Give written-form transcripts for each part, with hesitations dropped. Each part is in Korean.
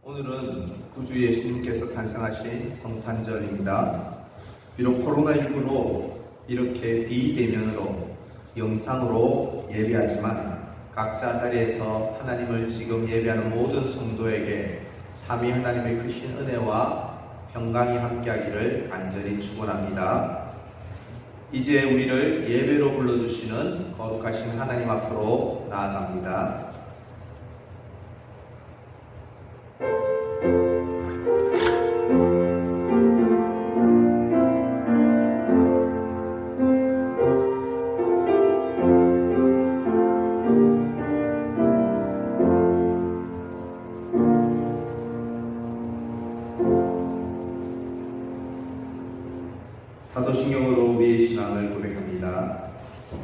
오늘은 구주 예수님께서 탄생하신 성탄절입니다. 비록 코로나19로 이렇게 비대면으로 영상으로 예배하지만 각자 자리에서 하나님을 지금 예배하는 모든 성도에게 삼위 하나님의 크신 은혜와 평강이 함께하기를 간절히 축원합니다. 이제 우리를 예배로 불러주시는 거룩하신 하나님 앞으로 나아갑니다. 사도신경으로 우리의 신앙을 고백합니다.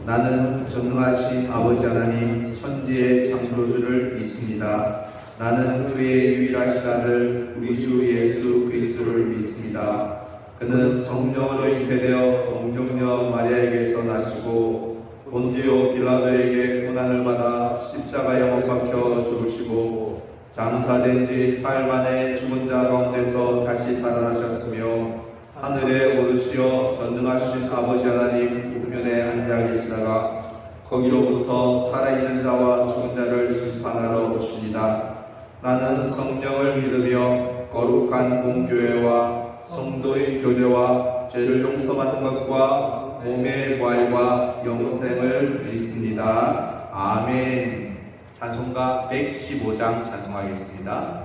나는 전능하신 아버지 하나님 천지의 창조주를 믿습니다. 나는 그의 유일하신 아들 우리 주 예수 그리스도를 믿습니다. 그는 성령으로 잉태되어 동정녀 마리아에게서 나시고 본디오 빌라도에게 고난을 받아 십자가에 못 박혀 죽으시고 장사된 지 사흘 만에 죽은 자 가운데서 다시 살아나셨으며 하늘에 오르시어 전능하신 아버지 하나님 우편에 앉아 계시다가 거기로부터 살아있는 자와 죽은 자를 심판하러 오십니다. 나는 성령을 믿으며 거룩한 공교회와 성도의 교제와 죄를 용서받는 것과 몸의 부활과 영생을 믿습니다. 아멘. 찬송가 115장 찬송하겠습니다.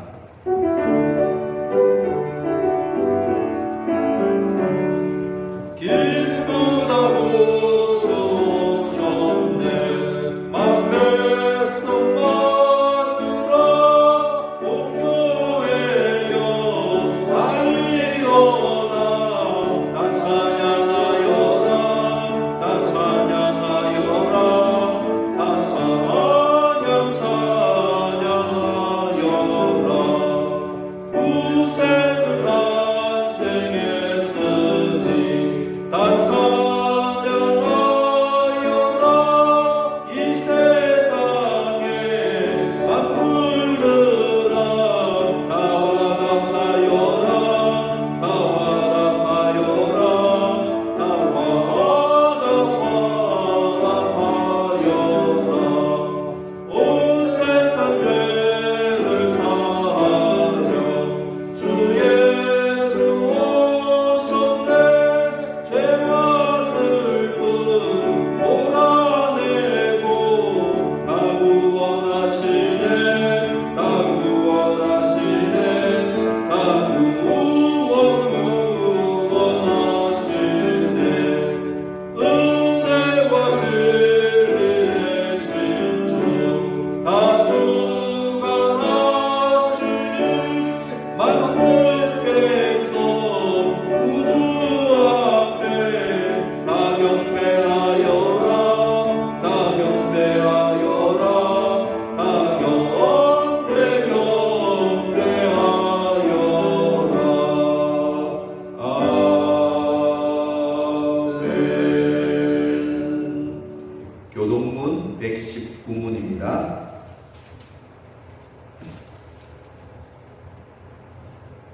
교동문 119문입니다.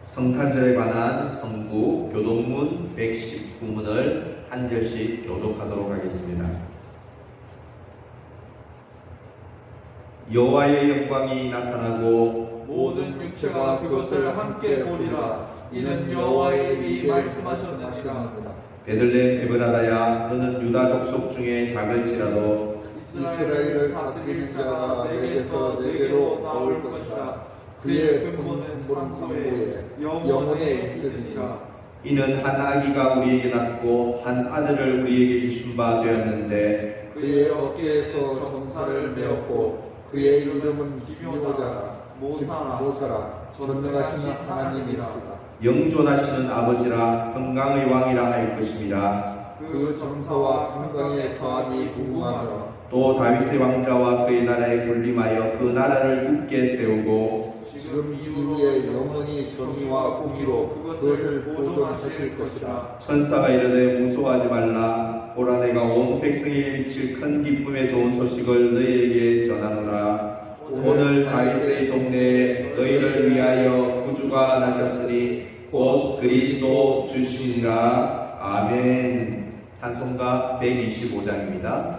성탄절에 관한 성구 교동문 119문을 한 절씩 교독하도록 하겠습니다. 여호와의 영광이 나타나고 모든 육체가 그것을 함께 보리라. 이는 여호와의 입이 말씀하셨느니라. 베들레헴 에브라다야 너는 유다 족속 중에 작을지라도 이스라엘을 다스리는 자가 내게서 내게로 나올 것이라. 그의 근본은 상고에 영원에 있으리니까. 이는 한 아기가 우리에게 낳고 한 아들을 우리에게 주신 바 되었는데 그의 어깨에서 정사를 메었고 그의 이름은 기묘자라 모사라 전능하신 하나님이라. 영존하시는 아버지라 평강의 왕이라 할 것임이라. 그 정사와 평강의 거함이 무궁하며 또 다윗의 왕자와 그의 나라에 군림하여 그 나라를 굳게 세우고 지금 이후에 영원히 정의와 공의로 그것을 보존하실 것이라. 천사가 이르되 무서워하지 말라. 보라 내가 온 백성에게 미칠 큰 기쁨의 좋은 소식을 너희에게 전하노라. 오늘 다윗의 동네에 너희를 위하여 위하여 구주가 나셨으니 곧 그리스도 주시니라. 아멘. 찬송가 125장입니다.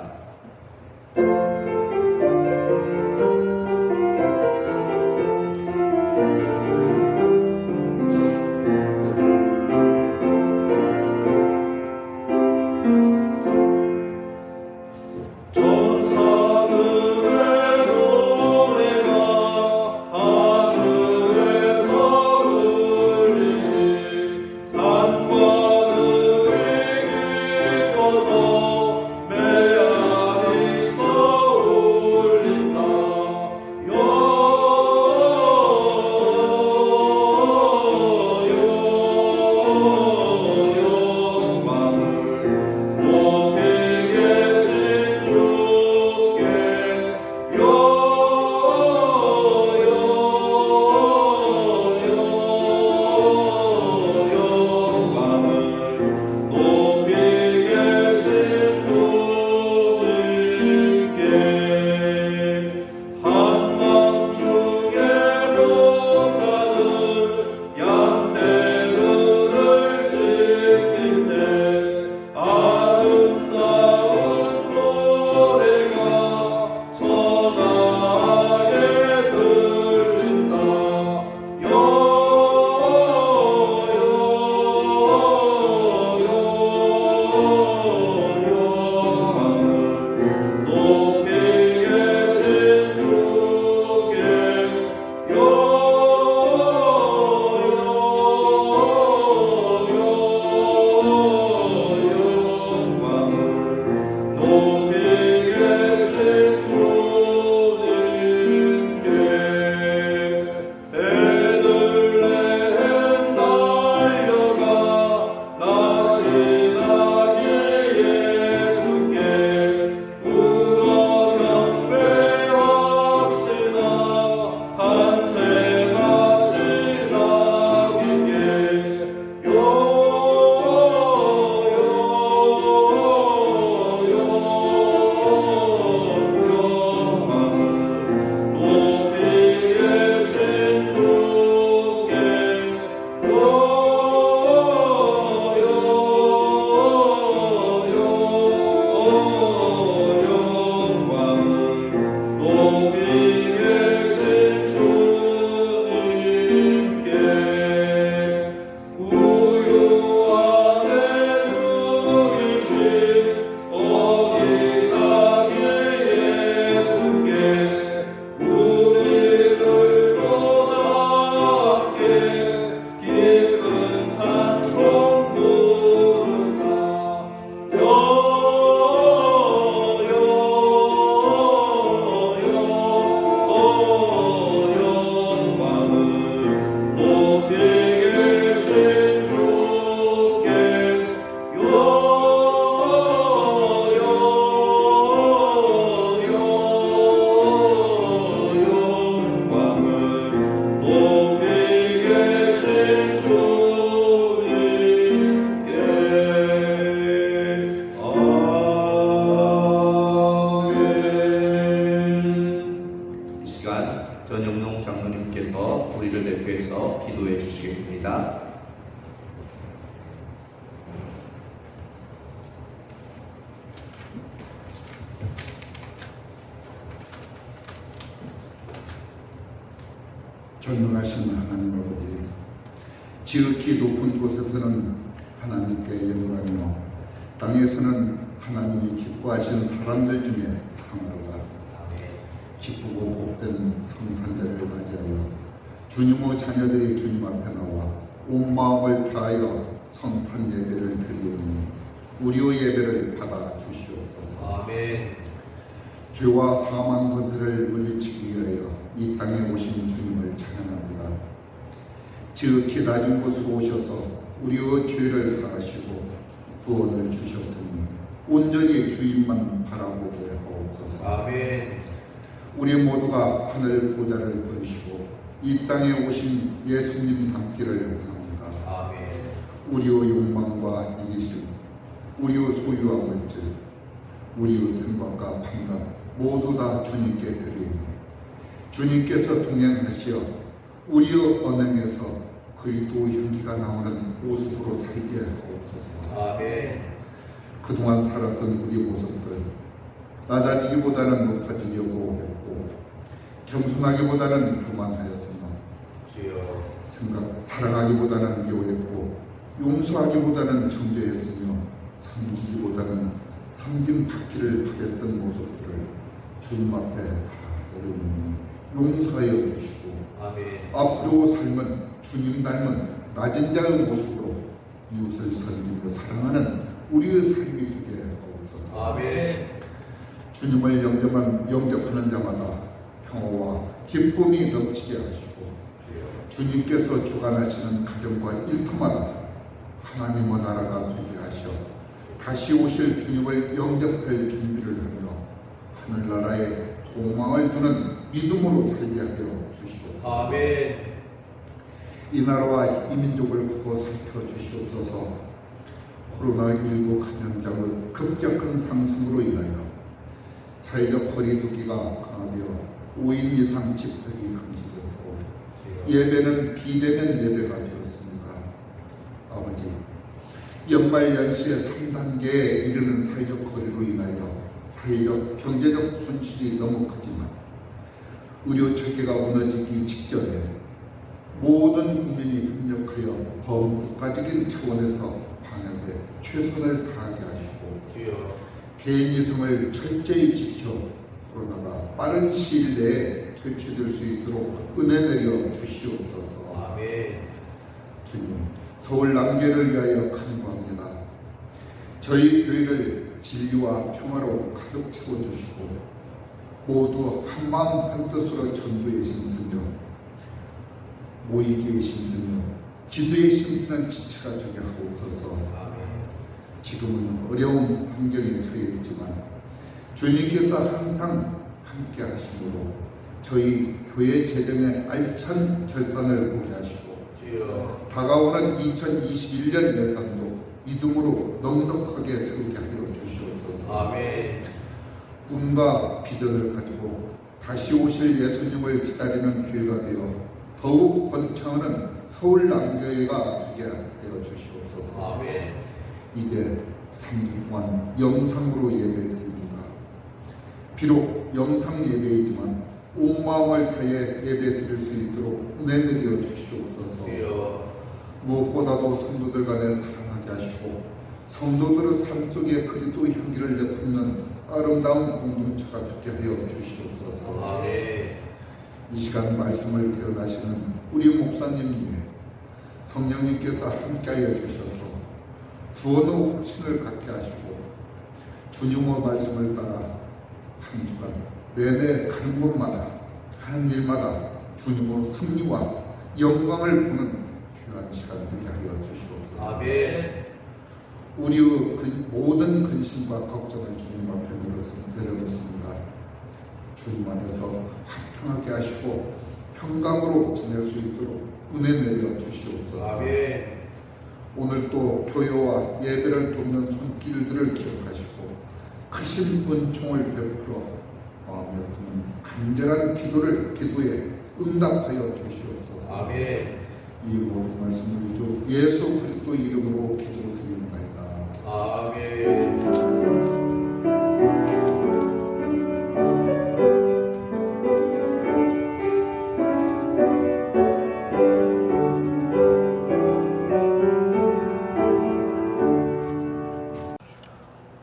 전영농 장로님께서 우리를 대표해서 기도해 주시겠습니다. 전능하신 하나님 아버지, 지극히 높은 곳에서는 하나님께 영광이요, 땅에서는 하나님이 기뻐하시는 사람들 중에 하나로다. 기쁘고 복된 성탄절을 맞이하여 주님의 자녀들이 주님 앞에 나와 온 마음을 다하여 성탄 예배를 드리오니 우리의 예배를 받아 주시옵소서. 아멘. 죄와 사망 권세를 물리치기 위하여 이 땅에 오신 주님을 찬양합니다. 지극히 낮은 곳으로 오셔서 우리의 죄를 사하시고 구원을 주셨으니 온전히 주님만 바라보게 하옵소서. 아멘. 우리 모두가 하늘 보좌를 버리시고 이 땅에 오신 예수님 닮기를 원합니다. 아멘. 우리의 욕망과 이기심, 우리의 소유와 물질, 우리의 생각과 판단 모두 다 주님께 드리오니 주님께서 동행하시어 우리의 언행에서 그리스도 향기가 나오는 모습으로 살게 하옵소서. 아멘. 그동안 살았던 우리 모습들 낮아지기보다는 높아지려고 했고 겸손하기보다는 교만하였으며 주여. 사랑하기보다는 미워했고 용서하기보다는 정죄했으며 섬기기보다는 섬김 받기를 바랬던 모습들을 주님 앞에 다 내려놓으니 용서하여 주시고 아멘. 앞으로 삶은 주님 닮은 낮은 자의 모습으로 이웃을 섬기며 사랑하는 우리의 삶이 되게 하옵소서. 아멘. 주님을 영접하는 자마다 평화와 기쁨이 넘치게 하시고 주님께서 주관하시는 가정과 일터마다 하나님의 나라가 되게 하시어 다시 오실 주님을 영접할 준비를 하며 하늘나라에 소망을 주는 믿음으로 살게 하여 주시옵소서. 아멘. 이 나라와 이 민족을 보고 살펴주시옵소서. 코로나19 감염자의 급격한 상승으로 인하여 사회적 거리두기가 강화되어 5인 이상 집회가 금지되었고 예배는 비대면 예배가 되었습니다. 아버지, 연말연시의 3단계에 이르는 사회적 거리로 인하여 사회적 경제적 손실이 너무 크지만 의료 체계가 무너지기 직전에 모든 국민이 협력하여 범국가적인 차원에서 방역에 최선을 다하게 하시고 주여. 개인 이성을 철저히 지켜 코로나가 빠른 시일 내에 퇴치될 수 있도록 은혜 내려 주시옵소서. 아멘. 주님, 서울 남교를 위하여 간구합니다. 저희 교회를 진리와 평화로 가득 채워주시고 모두 한마음 한뜻으로 전도에 힘쓰며 모이기에 힘쓰며 기도에 힘쓰는 지체가 되게 하옵소서. 아멘. 지금은 어려운 환경에 처해 있지만 주님께서 항상 함께 하심으로 저희 교회 재정의 알찬 결산을 보게 하시고 주여. 다가오는 2021년 예산도 믿음으로 넉넉하게 세우게 하여 주시옵소서. 아멘. 꿈과 비전을 가지고 다시 오실 예수님을 기다리는 교회가 되어 더욱 번창하는 서울 남교회가 되게 하여 주시옵소서. 아멘. 이제 3주 동안 영상으로 예배드립니다. 비록 영상 예배이지만 온 마음을 다해 예배 드릴 수 있도록 은혜 내려 주시옵소서. 주여. 무엇보다도 성도들 간에 사랑하게 하시고 성도들의 삶 속에 그리스도 향기를 내뿜는 아름다운 공동체가 되게 하여 주시옵소서. 아멘. 이 시간 말씀을 배워나시는 우리 목사님 위에 성령님께서 함께하여 주셔서 구원의 확신을 갖게 하시고 주님의 말씀을 따라 한 주간 내내 가는 곳마다 하는 일마다 주님의 승리와 영광을 보는 귀한 시간 되게 하여 주시옵소서. 아멘. 우리의 모든 근심과 걱정을 주님 앞에 내려놓습니다. 주님 안에서 화평하게 하시고 평강으로 지낼 수 있도록 은혜 내려 주시옵소서. 아멘. 오늘 또 교회와 예배를 돕는 손길들을 기억하시고 크신 은총을 베풀어 마음에 드는 간절한 기도에 응답하여 주시옵소서. 아멘. 이 모든 말씀을 주 예수 그리스도 이름으로 기도드립니다. 아멘.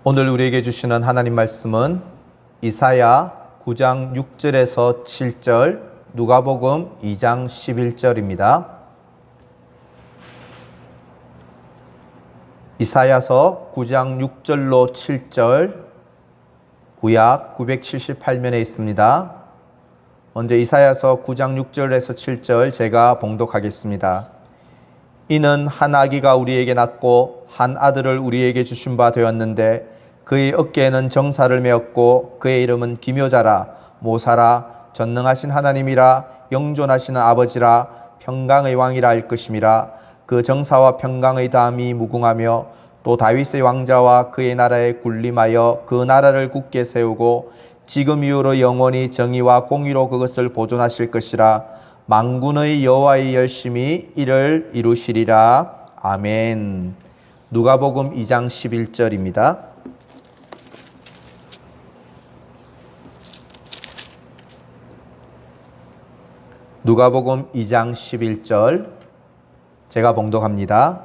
오늘 우리에게 주시는 하나님 말씀은 이사야 9장 6절에서 7절, 누가복음 2장 11절입니다. 이사야서 9장 6절로 7절, 구약 978면에 있습니다. 먼저 이사야서 9장 6절에서 7절 제가 봉독하겠습니다. 이는 한 아기가 우리에게 낳고 한 아들을 우리에게 주신 바 되었는데 그의 어깨에는 정사를 메었고 그의 이름은 기묘자라 모사라 전능하신 하나님이라 영존하시는 아버지라 평강의 왕이라 할 것임이라. 그 정사와 평강의 담이 무궁하며 또 다윗의 왕자와 그의 나라에 군림하여 그 나라를 굳게 세우고 지금 이후로 영원히 정의와 공의로 그것을 보존하실 것이라. 만군의 여호와의 열심히 이를 이루시리라. 아멘. 누가복음 2장 11절입니다. 누가복음 2장 11절 제가 봉독합니다.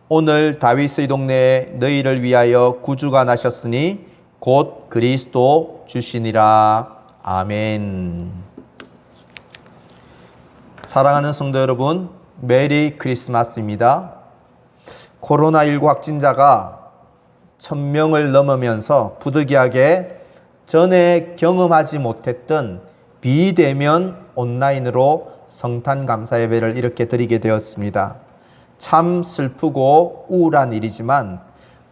오늘 다윗의 동네에 너희를 위하여 구주가 나셨으니 곧 그리스도 주시니라. 아멘. 사랑하는 성도 여러분, 메리 크리스마스입니다. 코로나19 확진자가 1000명을 넘으면서 부득이하게 전에 경험하지 못했던 비대면 온라인으로 성탄 감사 예배를 이렇게 드리게 되었습니다. 참 슬프고 우울한 일이지만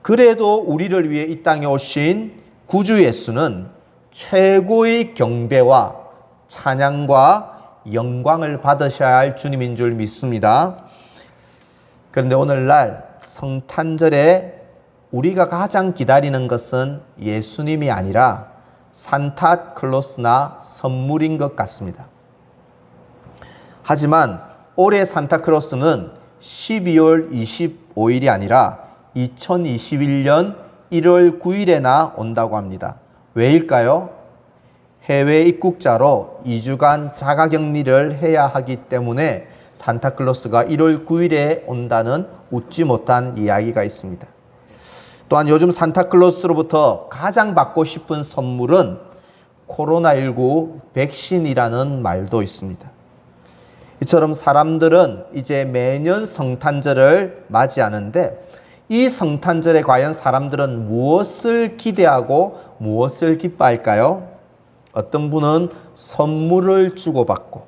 그래도 우리를 위해 이 땅에 오신 구주 예수는 최고의 경배와 찬양과 영광을 받으셔야 할 주님인 줄 믿습니다. 그런데 오늘날 성탄절에 우리가 가장 기다리는 것은 예수님이 아니라 산타클로스나 선물인 것 같습니다. 하지만 올해 산타클로스는 12월 25일이 아니라 2021년 1월 9일에나 온다고 합니다. 왜일까요? 해외 입국자로 2주간 자가격리를 해야 하기 때문에 산타클로스가 1월 9일에 온다는 웃지 못한 이야기가 있습니다. 또한 요즘 산타클로스로부터 가장 받고 싶은 선물은 코로나19 백신이라는 말도 있습니다. 이처럼 사람들은 이제 매년 성탄절을 맞이하는데 이 성탄절에 과연 사람들은 무엇을 기대하고 무엇을 기뻐할까요? 어떤 분은 선물을 주고받고,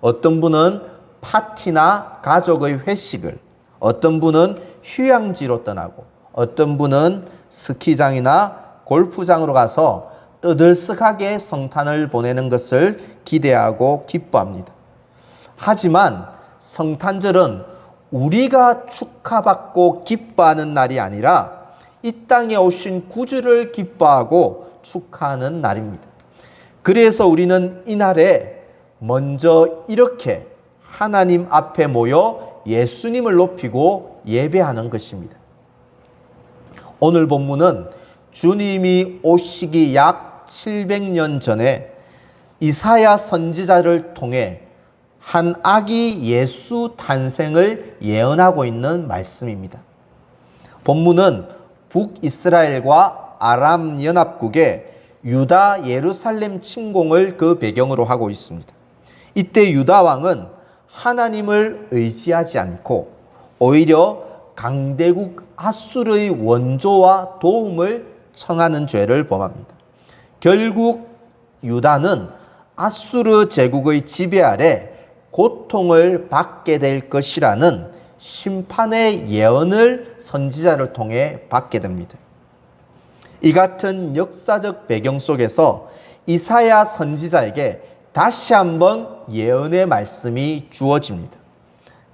어떤 분은 파티나 가족의 회식을, 어떤 분은 휴양지로 떠나고, 어떤 분은 스키장이나 골프장으로 가서 떠들썩하게 성탄을 보내는 것을 기대하고 기뻐합니다. 하지만 성탄절은 우리가 축하받고 기뻐하는 날이 아니라 이 땅에 오신 구주를 기뻐하고 축하하는 날입니다. 그래서 우리는 이날에 먼저 이렇게 하나님 앞에 모여 예수님을 높이고 예배하는 것입니다. 오늘 본문은 주님이 오시기 약 700년 전에 이사야 선지자를 통해 한 아기 예수 탄생을 예언하고 있는 말씀입니다. 본문은 북이스라엘과 아람 연합국의 유다 예루살렘 침공을 그 배경으로 하고 있습니다. 이때 유다 왕은 하나님을 의지하지 않고 오히려 강대국 아수르의 원조와 도움을 청하는 죄를 범합니다. 결국 유다는 아수르 제국의 지배 아래 고통을 받게 될 것이라는 심판의 예언을 선지자를 통해 받게 됩니다. 이 같은 역사적 배경 속에서 이사야 선지자에게 다시 한번 예언의 말씀이 주어집니다.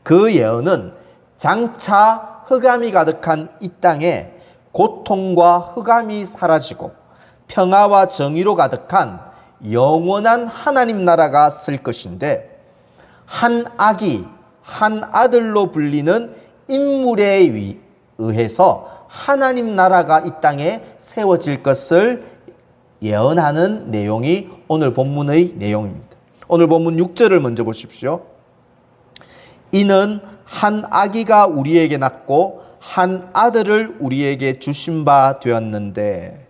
그 예언은 장차 흑암이 가득한 이 땅에 고통과 흑암이 사라지고 평화와 정의로 가득한 영원한 하나님 나라가 쓸 것인데, 한 아기, 한 아들로 불리는 인물에 의해서 하나님 나라가 이 땅에 세워질 것을 예언하는 내용이 오늘 본문의 내용입니다. 오늘 본문 6절을 먼저 보십시오. 이는 한 아기가 우리에게 낳고 한 아들을 우리에게 주신 바 되었는데,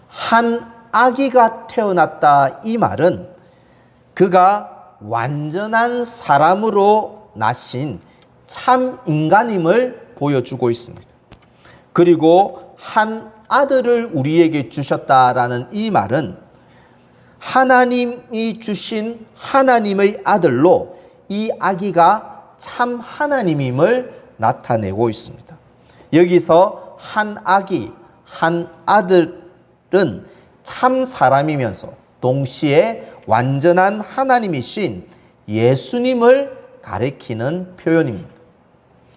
한 아기가 태어났다 이 말은 그가 완전한 사람으로 나신 참 인간임을 보여주고 있습니다. 그리고 한 아들을 우리에게 주셨다라는 이 말은 하나님이 주신 하나님의 아들로 이 아기가 참 하나님임을 나타내고 있습니다. 여기서 한 아기, 한 아들은 참 사람이면서 동시에 완전한 하나님이신 예수님을 가리키는 표현입니다.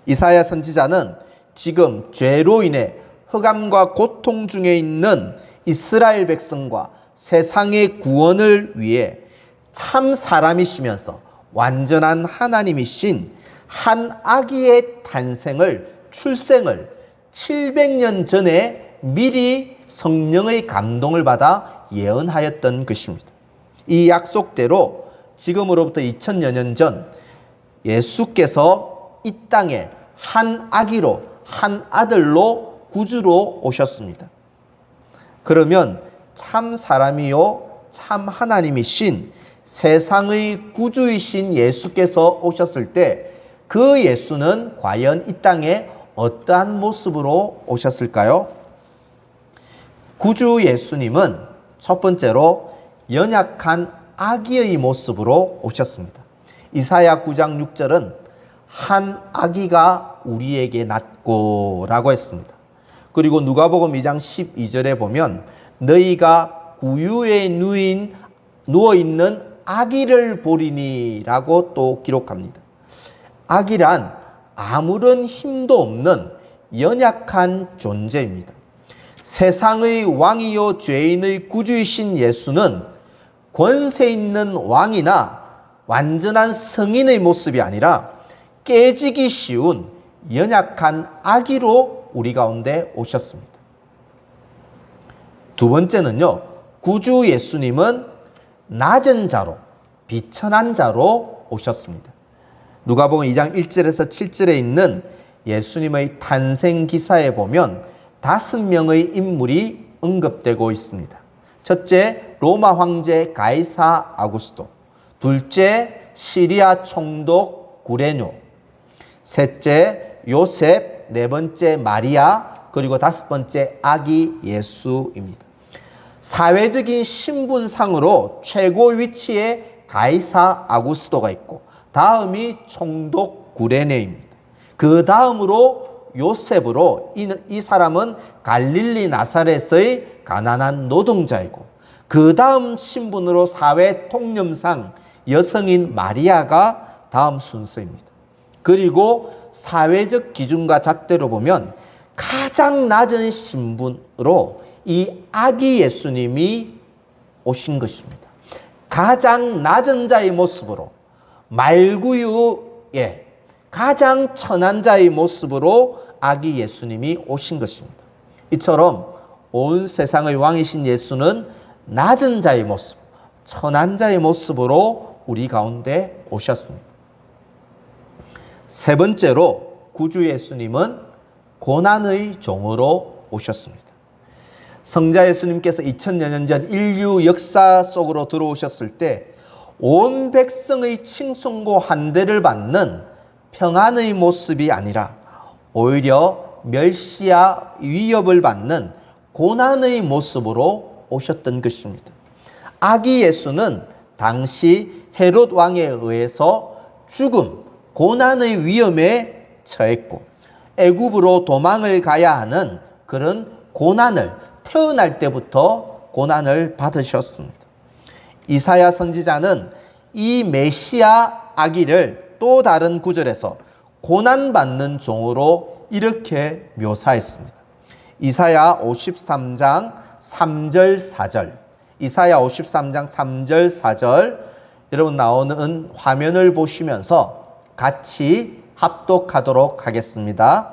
이사야 선지자는 지금 죄로 인해 흑암과 고통 중에 있는 이스라엘 백성과 세상의 구원을 위해 참 사람이시면서 완전한 하나님이신 한 아기의 출생을 700년 전에 미리 성령의 감동을 받아 예언하였던 것입니다. 이 약속대로 지금으로부터 2000여 년 전 예수께서 이 땅에 한 아기로, 한 아들로 구주로 오셨습니다. 그러면 참 사람이요 참 하나님이신 세상의 구주이신 예수께서 오셨을 때 그 예수는 과연 이 땅에 어떠한 모습으로 오셨을까요? 구주 예수님은 첫 번째로 연약한 아기의 모습으로 오셨습니다. 이사야 9장 6절은 한 아기가 우리에게 낳고 라고 했습니다. 그리고 누가복음 2장 12절에 보면 너희가 구유에 누워있는 아기를 보리니 라고 또 기록합니다. 아기란 아무런 힘도 없는 연약한 존재입니다. 세상의 왕이요 죄인의 구주이신 예수는 권세 있는 왕이나 완전한 성인의 모습이 아니라 깨지기 쉬운 연약한 아기로 우리 가운데 오셨습니다. 두 번째는요, 구주 예수님은 낮은 자로, 비천한 자로 오셨습니다. 누가복음 2장 1절에서 7절에 있는 예수님의 탄생 기사에 보면 5명의 인물이 언급되고 있습니다. 첫째, 로마 황제 가이사 아구스토. 둘째, 시리아 총독 구레뇨. 셋째, 요셉. 네 번째, 마리아. 그리고 다섯 번째, 아기 예수입니다. 사회적인 신분상으로 최고 위치에 가이사 아구스토가 있고 다음이 총독 구레네입니다. 그 다음으로 요셉으로 이 사람은 갈릴리 나사렛의 가난한 노동자이고 그 다음 신분으로 사회 통념상 여성인 마리아가 다음 순서입니다. 그리고 사회적 기준과 잣대로 보면 가장 낮은 신분으로 이 아기 예수님이 오신 것입니다. 가장 낮은 자의 모습으로 말구유의 가장 천한 자의 모습으로 아기 예수님이 오신 것입니다. 이처럼 온 세상의 왕이신 예수는 낮은 자의 모습, 천한 자의 모습으로 우리 가운데 오셨습니다. 세 번째로 구주 예수님은 고난의 종으로 오셨습니다. 성자 예수님께서 2000여 년 전 인류 역사 속으로 들어오셨을 때 온 백성의 칭송고 환대를 받는 평안의 모습이 아니라 오히려 멸시와 위협을 받는 고난의 모습으로 오셨던 것입니다. 아기 예수는 당시 헤롯 왕에 의해서 죽음, 고난의 위험에 처했고 애굽으로 도망을 가야 하는 그런 고난을 태어날 때부터 고난을 받으셨습니다. 이사야 선지자는 이 메시아 아기를 또 다른 구절에서 고난받는 종으로 이렇게 묘사했습니다. 이사야 53장 3절 4절 이사야 53장 3절 4절 여러분 나오는 화면을 보시면서 같이 합독하도록 하겠습니다.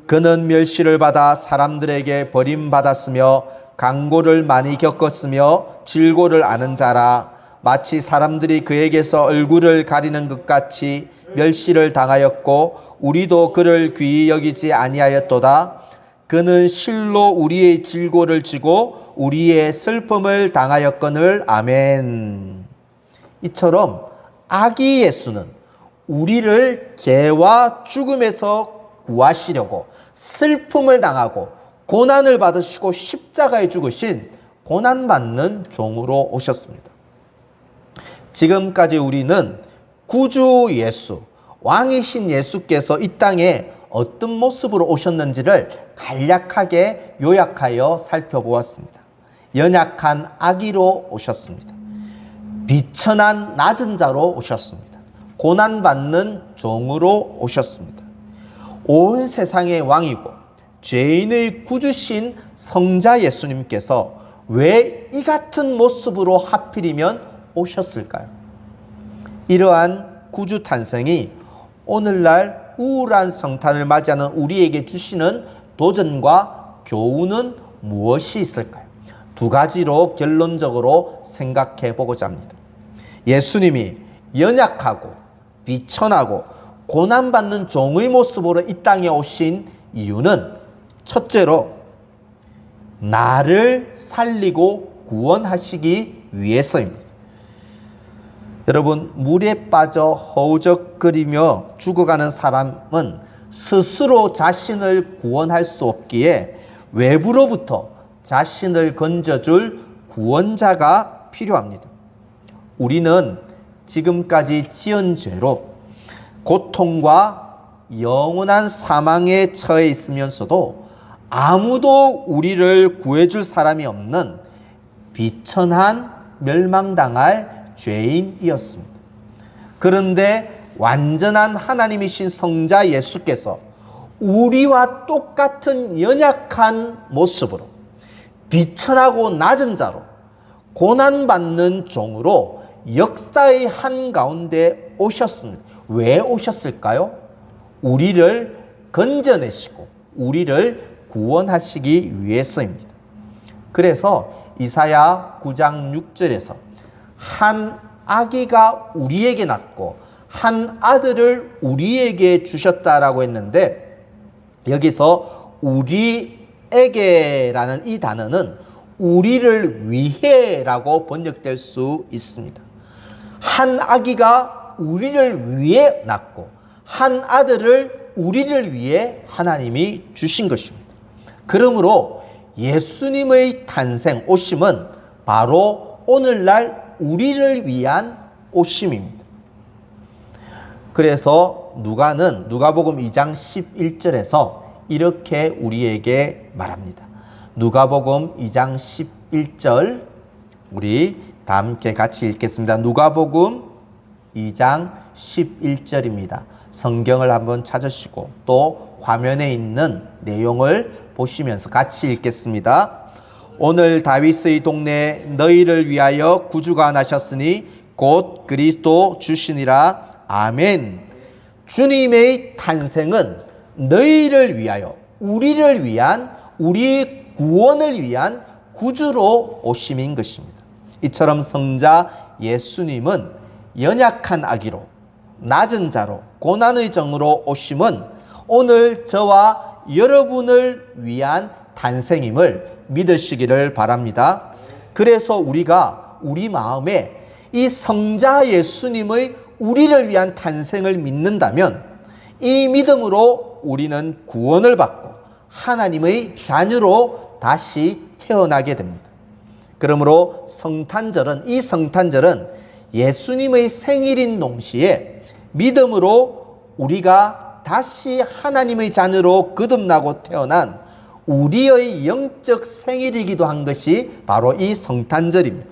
그는 멸시를 받아 사람들에게 버림받았으며 강고를 많이 겪었으며 질고를 아는 자라. 마치 사람들이 그에게서 얼굴을 가리는 것 같이 멸시를 당하였고 우리도 그를 귀히 여기지 아니하였도다. 그는 실로 우리의 질고를 지고 우리의 슬픔을 당하였거늘. 아멘. 이처럼 아기 예수는 우리를 죄와 죽음에서 구하시려고 슬픔을 당하고 고난을 받으시고 십자가에 죽으신 고난받는 종으로 오셨습니다. 지금까지 우리는 구주 예수, 왕이신 예수께서 이 땅에 어떤 모습으로 오셨는지를 간략하게 요약하여 살펴보았습니다. 연약한 아기로 오셨습니다. 비천한 낮은 자로 오셨습니다. 고난받는 종으로 오셨습니다. 온 세상의 왕이고 죄인의 구주신 성자 예수님께서 왜 이 같은 모습으로 하필이면 오셨을까요? 이러한 구주 탄생이 오늘날 우울한 성탄을 맞이하는 우리에게 주시는 도전과 교훈은 무엇이 있을까요? 두 가지로 결론적으로 생각해 보고자 합니다. 예수님이 연약하고 비천하고 고난받는 종의 모습으로 이 땅에 오신 이유는 첫째로 나를 살리고 구원하시기 위해서입니다. 여러분, 물에 빠져 허우적거리며 죽어가는 사람은 스스로 자신을 구원할 수 없기에 외부로부터 자신을 건져줄 구원자가 필요합니다. 우리는 지금까지 지은 죄로 고통과 영원한 사망에 처해 있으면서도 아무도 우리를 구해줄 사람이 없는 비천한 멸망당할 죄인이었습니다. 그런데 완전한 하나님이신 성자 예수께서 우리와 똑같은 연약한 모습으로 비천하고 낮은 자로 고난받는 종으로 역사의 한가운데 오셨습니다. 왜 오셨을까요? 우리를 건져내시고 우리를 구원하시기 위해서입니다. 그래서 이사야 9장 6절에서 한 아기가 우리에게 낳고 한 아들을 우리에게 주셨다라고 했는데, 여기서 우리에게라는 이 단어는 우리를 위해라고 번역될 수 있습니다. 한 아기가 우리를 위해 낳고 한 아들을 우리를 위해 하나님이 주신 것입니다. 그러므로 예수님의 탄생, 오심은 바로 오늘날 우리를 위한 오심입니다. 그래서 누가복음 2장 11절에서 이렇게 우리에게 말합니다. 누가복음 2장 11절, 우리 다 함께 같이 읽겠습니다. 누가복음 2장 11절입니다. 성경을 한번 찾으시고 또 화면에 있는 내용을 보시면서 같이 읽겠습니다. 오늘 다윗의 동네에 너희를 위하여 구주가 나셨으니 곧 그리스도 주시니라. 아멘. 주님의 탄생은 너희를 위하여, 우리를 위한, 우리 구원을 위한 구주로 오심인 것입니다. 이처럼 성자 예수님은 연약한 아기로, 낮은 자로, 고난의 정으로 오심은 오늘 저와 여러분을 위한 탄생임을 믿으시기를 바랍니다. 그래서 우리가 우리 마음에 이 성자 예수님의 우리를 위한 탄생을 믿는다면 이 믿음으로 우리는 구원을 받고 하나님의 자녀로 다시 태어나게 됩니다. 그러므로 이 성탄절은 예수님의 생일인 동시에 믿음으로 우리가 다시 하나님의 자녀로 거듭나고 태어난 우리의 영적 생일이기도 한 것이 바로 이 성탄절입니다.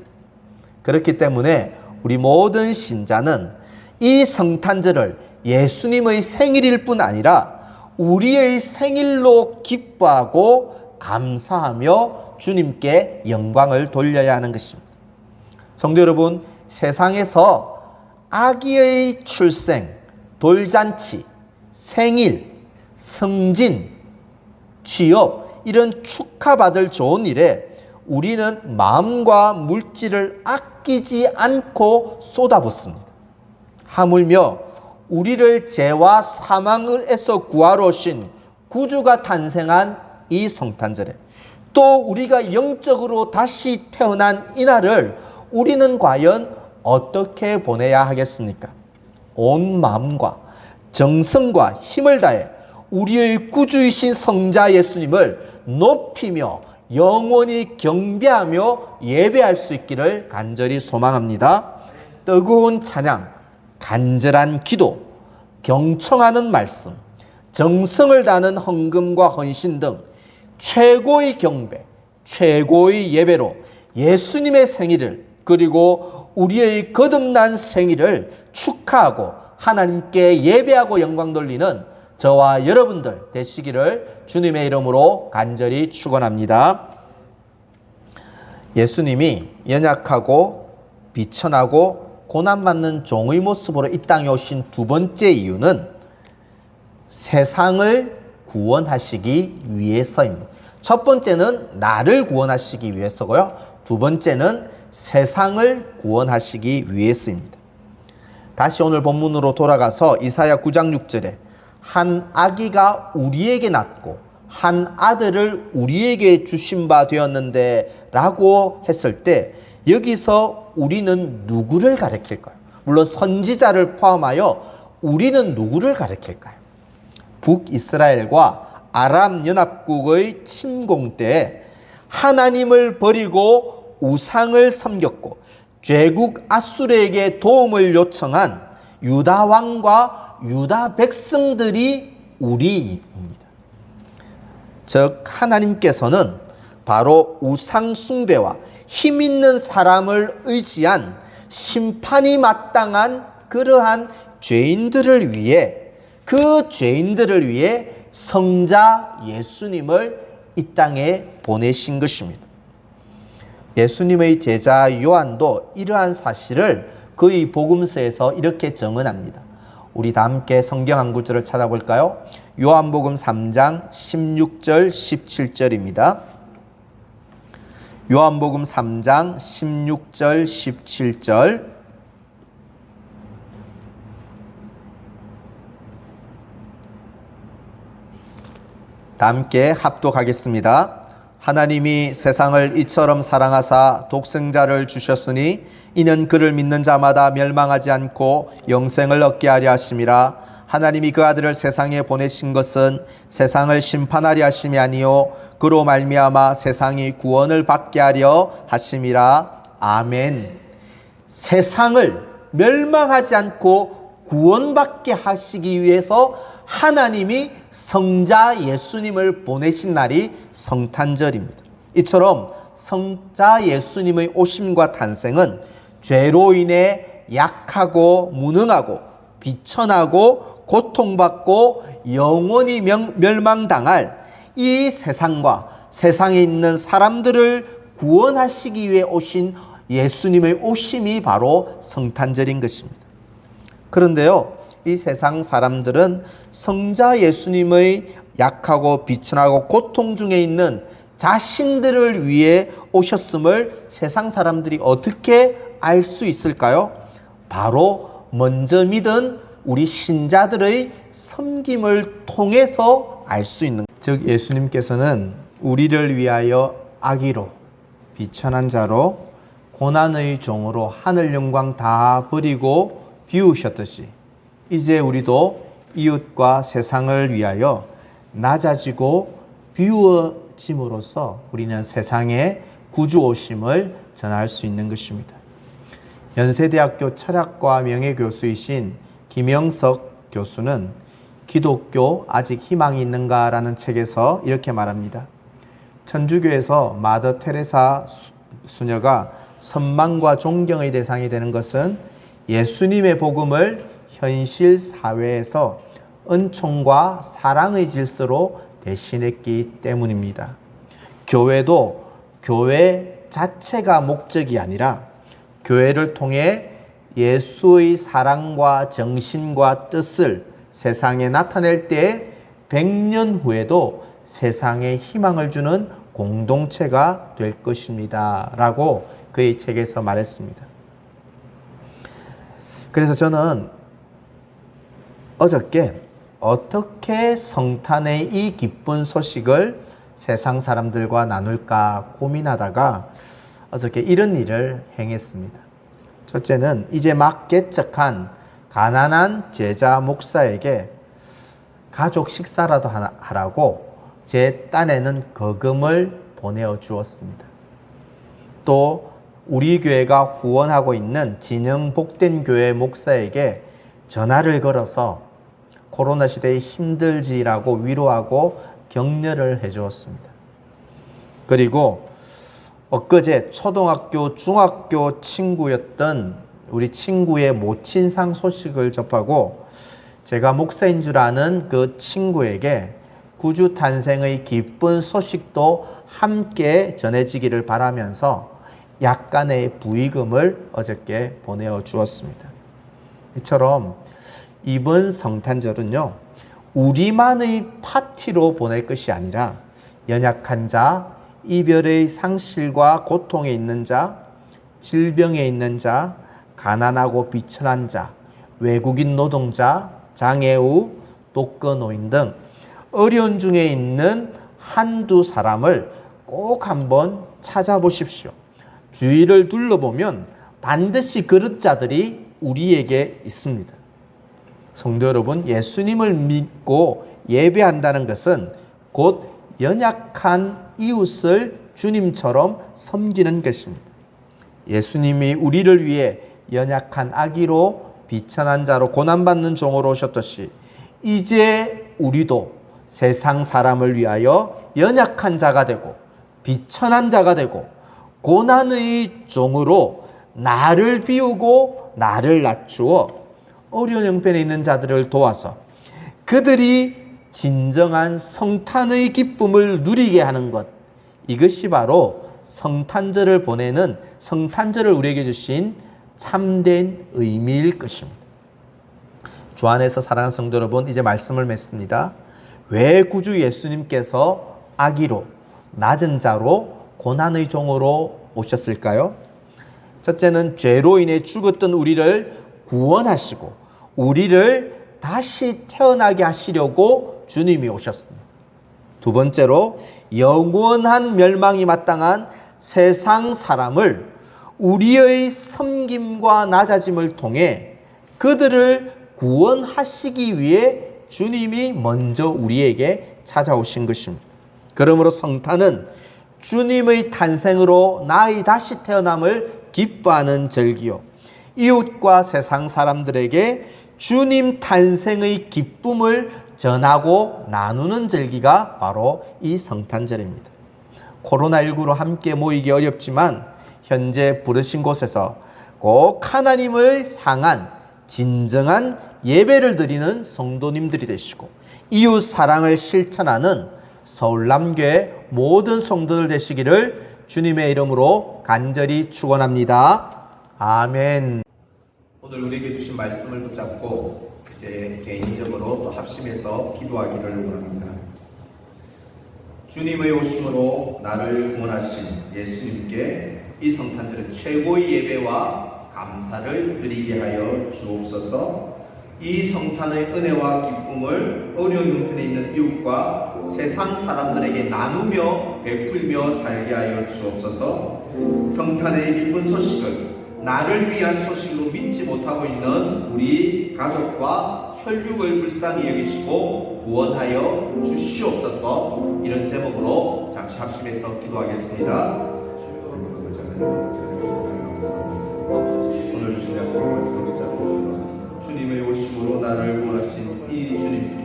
그렇기 때문에 우리 모든 신자는 이 성탄절을 예수님의 생일일 뿐 아니라 우리의 생일로 기뻐하고 감사하며 주님께 영광을 돌려야 하는 것입니다. 성도 여러분, 세상에서 아기의 출생, 돌잔치, 생일, 성진, 취업, 이런 축하받을 좋은 일에 우리는 마음과 물질을 아끼지 않고 쏟아붓습니다. 하물며 우리를 죄와 사망에서 구하러 오신 구주가 탄생한 이 성탄절에 또 우리가 영적으로 다시 태어난 이날을 우리는 과연 어떻게 보내야 하겠습니까? 온 마음과 정성과 힘을 다해 우리의 구주이신 성자 예수님을 높이며 영원히 경배하며 예배할 수 있기를 간절히 소망합니다. 뜨거운 찬양, 간절한 기도, 경청하는 말씀, 정성을 다하는 헌금과 헌신 등 최고의 경배, 최고의 예배로 예수님의 생일을, 그리고 우리의 거듭난 생일을 축하하고 하나님께 예배하고 영광 돌리는 저와 여러분들 되시기를 주님의 이름으로 간절히 축원합니다. 예수님이 연약하고 비천하고 고난받는 종의 모습으로 이 땅에 오신 두 번째 이유는 세상을 구원하시기 위해서입니다. 첫 번째는 나를 구원하시기 위해서고요. 두 번째는 세상을 구원하시기 위해서입니다. 다시 오늘 본문으로 돌아가서 이사야 9장 6절에 한 아기가 우리에게 낳고 한 아들을 우리에게 주신 바 되었는데 라고 했을 때 여기서 우리는 누구를 가리킬까요? 물론 선지자를 포함하여 우리는 누구를 가리킬까요? 북이스라엘과 아람 연합국의 침공 때 하나님을 버리고 우상을 섬겼고 죄국 아수르에게 도움을 요청한 유다 왕과 유다 백성들이 우리입니다. 즉 하나님께서는 바로 우상 숭배와 힘 있는 사람을 의지한 심판이 마땅한 그러한 죄인들을 위해 그 죄인들을 위해 성자 예수님을 이 땅에 보내신 것입니다. 예수님의 제자 요한도 이러한 사실을 그의 복음서에서 이렇게 증언합니다. 우리 다 함께 성경 한 구절을 찾아볼까요? 요한복음 3장 16절 17절입니다. 요한복음 3장 16절 17절 다 함께 합독하겠습니다. 하나님이 세상을 이처럼 사랑하사 독생자를 주셨으니 이는 그를 믿는 자마다 멸망하지 않고 영생을 얻게 하려 하심이라. 하나님이 그 아들을 세상에 보내신 것은 세상을 심판하려 하심이 아니요 그로 말미암아 세상이 구원을 받게 하려 하심이라. 아멘. 세상을 멸망하지 않고 구원받게 하시기 위해서 하나님이 성자 예수님을 보내신 날이 성탄절입니다. 이처럼 성자 예수님의 오심과 탄생은 죄로 인해 약하고 무능하고 비천하고 고통받고 영원히 멸망당할 이 세상과 세상에 있는 사람들을 구원하시기 위해 오신 예수님의 오심이 바로 성탄절인 것입니다. 그런데요, 이 세상 사람들은 성자 예수님의 약하고 비천하고 고통 중에 있는 자신들을 위해 오셨음을 세상 사람들이 어떻게 알 수 있을까요? 바로 먼저 믿은 우리 신자들의 섬김을 통해서 알 수 있는, 즉 예수님께서는 우리를 위하여 악의로 비천한 자로 고난의 종으로 하늘 영광 다 버리고 비우셨듯이 이제 우리도 이웃과 세상을 위하여 낮아지고 비워짐으로써 우리는 세상에 구주 오심을 전할 수 있는 것입니다. 연세대학교 철학과 명예교수이신 김영석 교수는 기독교 아직 희망이 있는가? 라는 책에서 이렇게 말합니다. 천주교에서 마더 테레사 수녀가 선망과 존경의 대상이 되는 것은 예수님의 복음을 현실 사회에서 은총과 사랑의 질서로 대신했기 때문입니다. 교회도 교회 자체가 목적이 아니라 교회를 통해 예수의 사랑과 정신과 뜻을 세상에 나타낼 때 100년 후에도 세상에 희망을 주는 공동체가 될 것입니다. 라고 그의 책에서 말했습니다. 그래서 저는 어저께 어떻게 성탄의 이 기쁜 소식을 세상 사람들과 나눌까 고민하다가 어저께 이런 일을 행했습니다. 첫째는 이제 막 개척한 가난한 제자 목사에게 가족 식사라도 하라고 제 딴에는 거금을 보내어 주었습니다. 또 우리 교회가 후원하고 있는 진영 복된 교회 목사에게 전화를 걸어서 코로나 시대에 힘들지라고 위로하고 격려를 해주었습니다. 그리고 엊그제 초등학교, 중학교 친구였던 우리 친구의 모친상 소식을 접하고 제가 목사인 줄 아는 그 친구에게 구주 탄생의 기쁜 소식도 함께 전해지기를 바라면서 약간의 부의금을 어저께 보내어 주었습니다. 이처럼 이번 성탄절은요, 우리만의 파티로 보낼 것이 아니라 연약한 자, 이별의 상실과 고통에 있는 자, 질병에 있는 자, 가난하고 비천한 자, 외국인 노동자, 장애우, 독거노인 등 어려운 중에 있는 한두 사람을 꼭 한번 찾아보십시오. 주위를 둘러보면 반드시 그런 자들이 우리에게 있습니다. 성도 여러분, 예수님을 믿고 예배한다는 것은 곧 연약한 이웃을 주님처럼 섬기는 것입니다. 예수님이 우리를 위해 연약한 아기로 비천한 자로 고난받는 종으로 오셨듯이 이제 우리도 세상 사람을 위하여 연약한 자가 되고 비천한 자가 되고 고난의 종으로 나를 비우고 나를 낮추어 어려운 형편에 있는 자들을 도와서 그들이 진정한 성탄의 기쁨을 누리게 하는 것, 이것이 바로 성탄절을 보내는, 성탄절을 우리에게 주신 참된 의미일 것입니다. 주 안에서 사랑하는 성도 여러분, 이제 말씀을 맺습니다. 왜 구주 예수님께서 아기로, 낮은 자로, 고난의 종으로 오셨을까요? 첫째는 죄로 인해 죽었던 우리를 구원하시고 우리를 다시 태어나게 하시려고 주님이 오셨습니다. 두 번째로 영원한 멸망이 마땅한 세상 사람을 우리의 섬김과 낮아짐을 통해 그들을 구원하시기 위해 주님이 먼저 우리에게 찾아오신 것입니다. 그러므로 성탄은 주님의 탄생으로 나의 다시 태어남을 기뻐하는 절기요, 이웃과 세상 사람들에게 주님 탄생의 기쁨을 전하고 나누는 절기가 바로 이 성탄절입니다. 코로나19로 함께 모이기 어렵지만 현재 부르신 곳에서 꼭 하나님을 향한 진정한 예배를 드리는 성도님들이 되시고 이웃 사랑을 실천하는 서울남교회 모든 성도들 되시기를 주님의 이름으로 간절히 축원합니다. 아멘. 오늘 우리에게 주신 말씀을 붙잡고 이제 개인적으로 또 합심해서 기도하기를 원합니다. 주님의 오심으로 나를 구원하신 예수님께 이 성탄절의 최고의 예배와 감사를 드리게 하여 주옵소서. 이 성탄의 은혜와 기쁨을 어려운 형편에 있는 이웃과 세상 사람들에게 나누며 베풀며 살게 하여 주옵소서. 성탄의 기쁜 소식을 나를 위한 소식으로 믿지 못하고 있는 우리 가족과 혈육을 불쌍히 여기시고 구원하여 주시옵소서. 이런 제목으로 잠시 합심해서 기도하겠습니다. 오늘 주신 약속의 말씀을 붙잡고 주님의 오심으로 나를 구원하신 이 주님께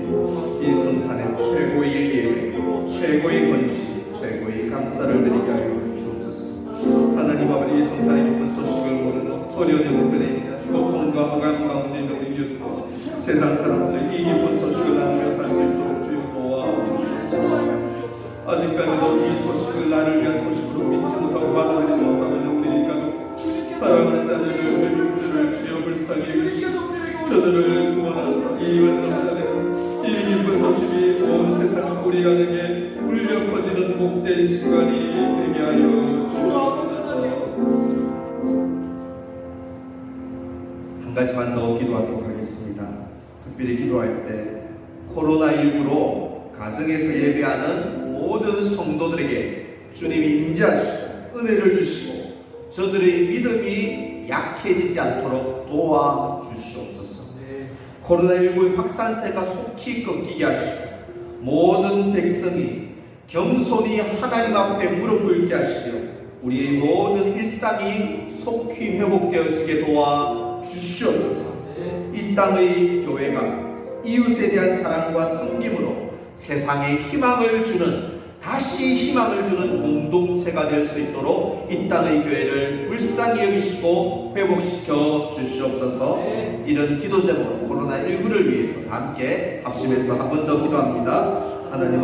이 성탄의 최고의 예배, 최고의 권시, 최고의 감사를 드리게 하여 주옵소서. 하나님 아버지, 이 성탄의 기쁜 소식을 모르는 어려운 형편에 있는 고통과 허감 가운데 있는 우리 이웃과 세상 사람들에게 이 기쁜 소식을 나누며 살 수 있도록 주여 도와주시옵소서. 아직까지도 이 소식을 나를 위한 소식으로 믿지 못하고 받아들이지 못하고 있는 우리 가족, 사랑하는 자녀를 혈육들을 주여 불쌍히 여기시고 저들을 구원하사 이 원성탄에 이 기쁜 소식이 온 세상 우리 가정에 울려 퍼지는 복된 시간이 되게 하여 주옵소서. 한 가지만 더 기도하도록 하겠습니다. 특별히 기도할 때 코로나19로 가정에서 예배하는 모든 성도들에게 주님이 임재하시고 은혜를 주시고 저들의 믿음이 약해지지 않도록 도와주시옵소서. 코로나19의 확산세가 속히 꺾이게 하시고 모든 백성이 겸손히 하나님 앞에 무릎 꿇게 하시며 우리의 모든 일상이 속히 회복되어지게 도와주시옵소서. 이 땅의 교회가 이웃에 대한 사랑과 섬김으로 세상에 희망을 주는, 다시 희망을 주는 공동체가 될 수 있도록 이 땅의 교회를 불쌍히 여기시고 회복시켜 주시옵소서. 이런 기도 제목으로 코로나19를 위해서 함께 합심해서 한 번 더 기도합니다. 하나님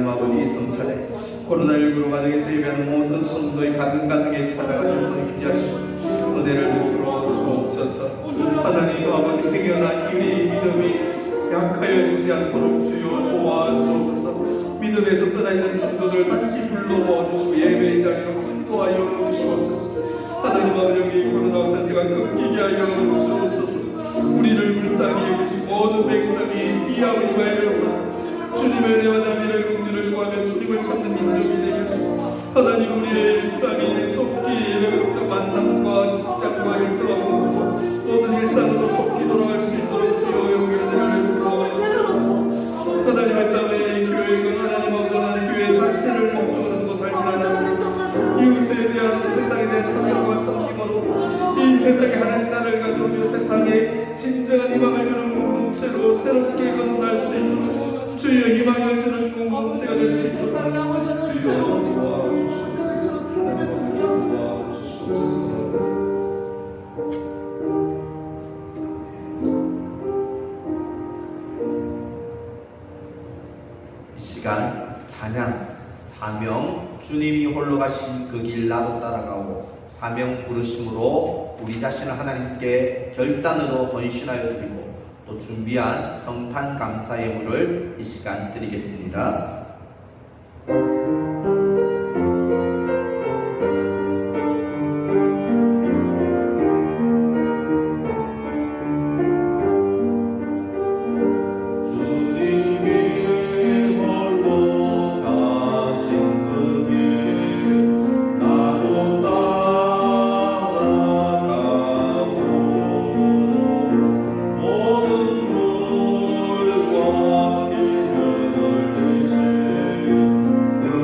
아버지 이 성탄에 코로나19로 가정에서 예배하는 모든 성도의 가정에 찾아가서 성취하시고 은혜를 베풀어 주옵소서. 하나님 아버지 행여나 이리 믿음이 약하여 주지 않도록 주여 도와주옵소서. 믿음에서 떠나있는 성도들 다시 불러 모아주시고 예배의 자리로 인도하여 주옵소서. 하나님 아버지 여기 코로나 센세가 끊기게 하여 주옵소서. 우리를 불쌍히 여기시고 모든 백성이 이 아버지와 이르서 주님의 은혜와 자비를 긍휼을 구하며 주님을 찾는 민족이 되게 하시고 하나님 우리의 일상이 속기 만남과 직장과 일터와 공부 모든 일상으로 속기 돌아갈 수 있도록 주여 영광의 은혜를 베풀어 주옵소서. 하나님의 땅에 교회가 하나님 없는 교회 자체를 목적으로 두고 살기를 하시고 이웃에 대한 세상에 대한 사랑과 섬김으로 이 세상에 하나님 나라를 가져오며 세상에 진정한 희망을 주는 공동체로 새롭게 거듭날 수 있도록 주여 희망을 주는 공동체가 될 수 있도록 주여 도와주시옵소서. 도와주시옵소서. 이 시간 찬양 사명 주님이 홀로 가신 그 길 나도 따라가고 사명 부르심으로 우리 자신을 하나님께 결단으로 헌신하여 드리고 또 준비한 성탄 감사 예물을 이 시간 드리겠습니다. 그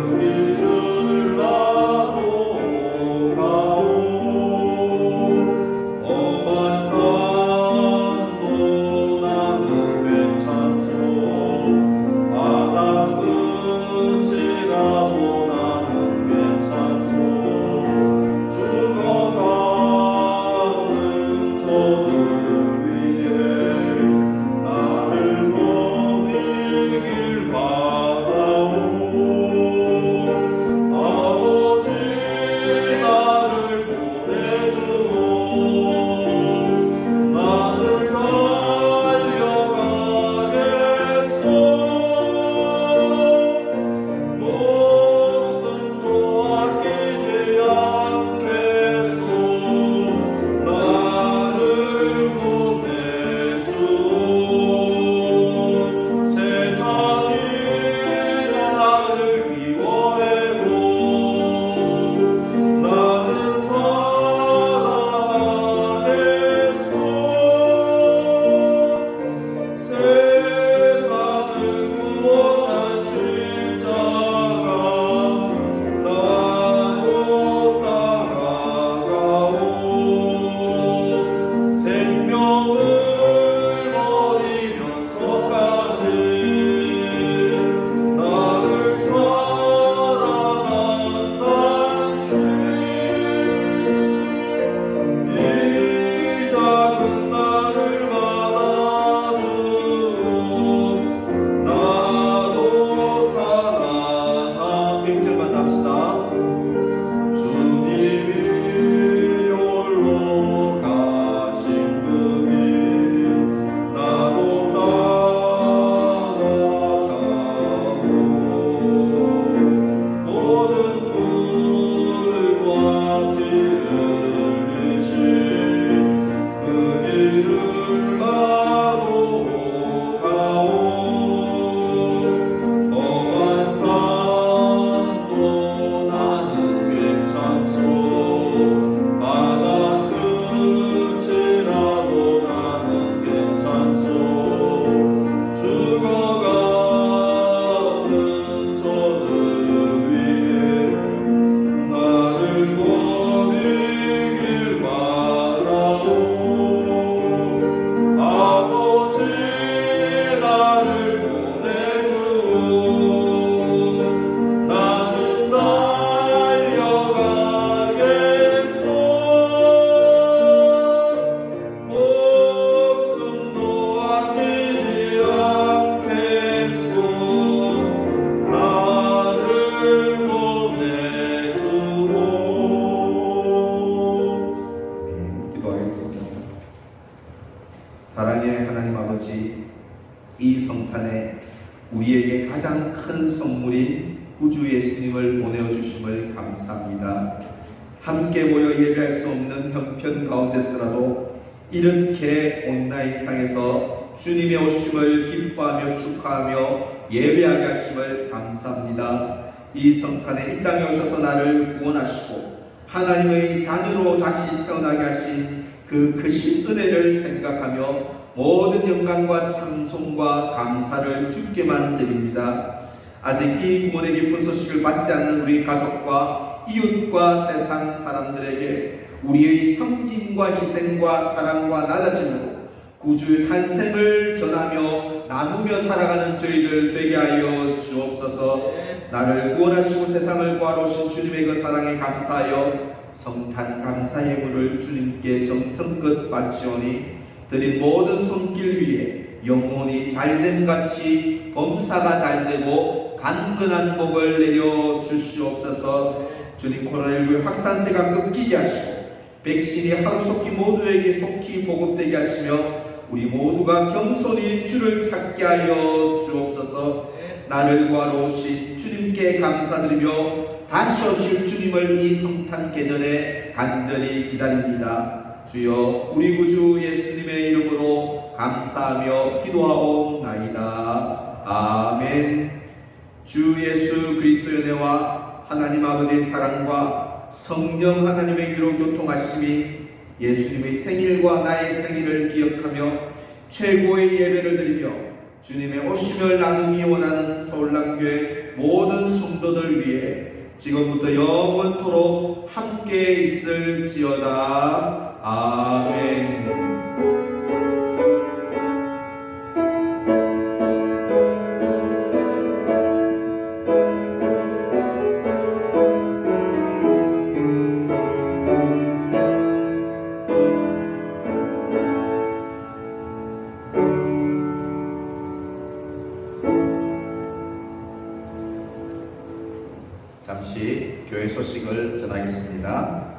성탄에 우리에게 가장 큰 선물인 구주 예수님을 보내주심을 감사합니다. 함께 모여 예배할 수 없는 형편 가운데서라도 이렇게 온라인상에서 주님의 오심을 기뻐하며 축하하며 예배하게 하심을 감사합니다. 이 성탄에 이 땅에 오셔서 나를 구원하시고 하나님의 자녀로 다시 태어나게 하신 그 크신 은혜를 생각하며 모든 영광과 찬송과 감사를 주께만 드립니다. 아직 이 구원의 기쁜 소식을 받지 않는 우리 가족과 이웃과 세상 사람들에게 우리의 섬김과 희생과 사랑과 낮아짐으로 구주의 탄생을 전하며 나누며 살아가는 저희들 되게 하여 주옵소서. 나를 구원하시고 세상을 구하러 오신 주님의 그 사랑에 감사하여 성탄 감사 예물을 주님께 정성껏 바치오니 드린 모든 손길 위에 영혼이 잘된 같이 범사가 잘되고 간근한 복을 내려 주시옵소서. 주님, 코로나19의 확산세가 끊기게 하시고 백신이 하루속히 모두에게 속히 보급되게 하시며 우리 모두가 겸손히 주를 찾게 하여 주옵소서. 나를 구하러 오신 주님께 감사드리며 다시 오실 주님을 이 성탄 계절에 간절히 기다립니다. 주여, 우리 구주 예수님의 이름으로 감사하며 기도하옵나이다. 아멘. 주 예수 그리스도의 은혜와 하나님 아버지의 사랑과 성령 하나님의 위로 교통하심이 예수님의 생일과 나의 생일을 기억하며 최고의 예배를 드리며 주님의 오심을 나누기 원하는 서울남교회 모든 성도들 위해 지금부터 영원토록 함께 있을지어다. 아멘. 잠시 교회 소식을 전하겠습니다.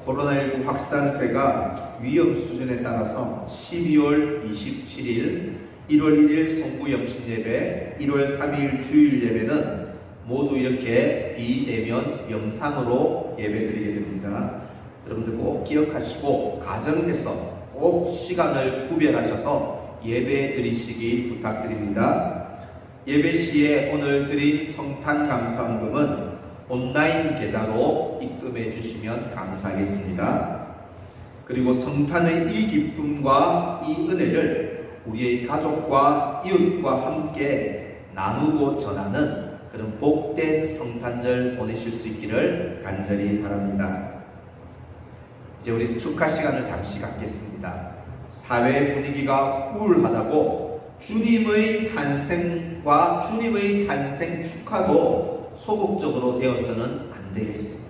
코로나19 확산세가 위험 수준에 따라서 12월 27일, 1월 1일 성부 영신 예배, 1월 3일 주일 예배는 모두 이렇게 비대면 영상으로 예배드리게 됩니다. 여러분들 꼭 기억하시고 가정에서 꼭 시간을 구별하셔서 예배 드리시기 부탁드립니다. 예배 시에 오늘 드린 성탄 감사헌금은 온라인 계좌로 입금해 주시면 감사하겠습니다. 그리고 성탄의 이 기쁨과 이 은혜를 우리의 가족과 이웃과 함께 나누고 전하는 그런 복된 성탄절 보내실 수 있기를 간절히 바랍니다. 이제 우리 축하 시간을 잠시 갖겠습니다. 사회 분위기가 우울하다고 주님의 탄생과 주님의 탄생 축하도 소극적으로 되어서는 안 되겠습니다.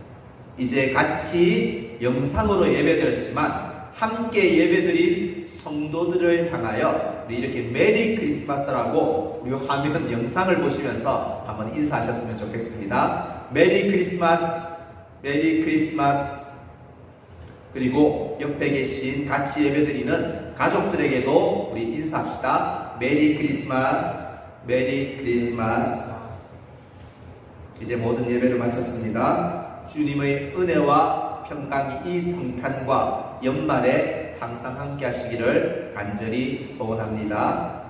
이제 같이 영상으로 예배드렸지만 함께 예배드린 성도들을 향하여 우리 이렇게 메리 크리스마스라고 우리 화면 영상을 보시면서 한번 인사하셨으면 좋겠습니다. 메리 크리스마스, 메리 크리스마스. 그리고 옆에 계신 같이 예배드리는 가족들에게도 우리 인사합시다. 메리 크리스마스, 메리 크리스마스. 이제 모든 예배를 마쳤습니다. 주님의 은혜와 평강이 이 성탄과 연말에 항상 함께 하시기를 간절히 소원합니다.